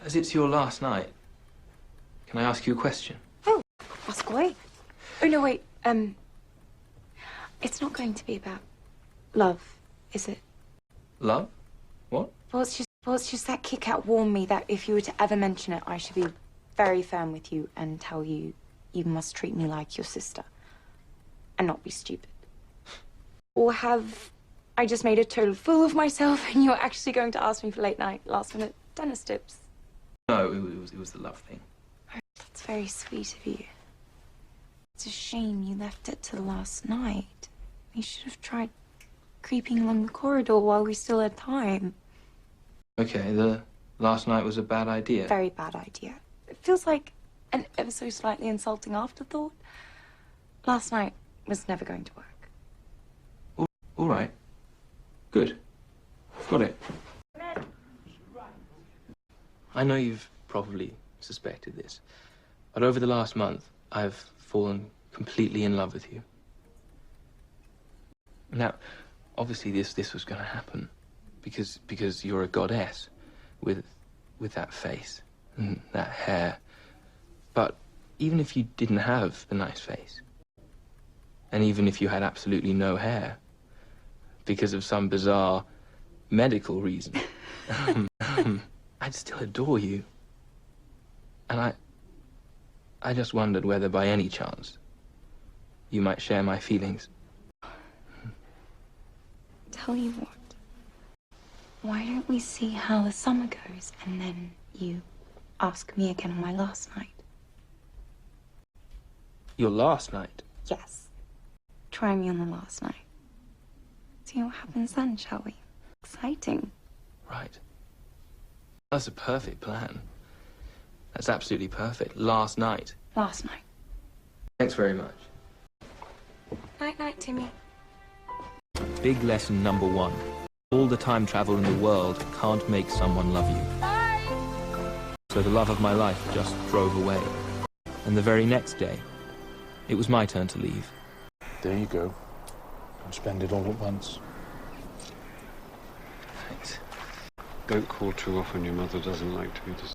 As it's your last night, can I ask you a question? Oh, ask away. Oh, no, wait. It's not going to be about love, is it? Love? What? Well, it's just that kick-out warned me that if you were to ever mention it, I should be very firm with you and tell you you must treat me like your sister and not be stupid. Or have I just made a total fool of myself and you're actually going to ask me for late night, last-minute tennis tips? No, it was the love thing. Oh, that's very sweet of you. It's a shame you left it to the last night. You should have tried creeping along the corridor while we still had time. Okay, the last night was a bad idea. Very bad idea. It feels like an ever so slightly insulting afterthought. Last night was never going to work. All right. Good. Got it. I know you've probably suspected this, but over the last month, I've fallen completely in love with you. Now, obviously this was going to happen because you're a goddess with that face and that hair. But even if you didn't have the nice face, and even if you had absolutely no hair, because of some bizarre medical reason, I'd still adore you. And I just wondered whether by any chance you might share my feelings. Tell you what, why don't we see how the summer goes and then you ask me again on my last night? Your last night? Yes. Try me on the last night. See what happens then, shall we? Exciting. Right. That's a perfect plan. That's absolutely perfect. Last night. Last night. Thanks very much. Night-night, Timmy. Big lesson number 1. All the time travel in the world can't make someone love you. Bye! So the love of my life just drove away. And the very next day, it was my turn to leave. There you go. Don't spend it all at once. Thanks. Don't call too often. Your mother doesn't like to be disturbed.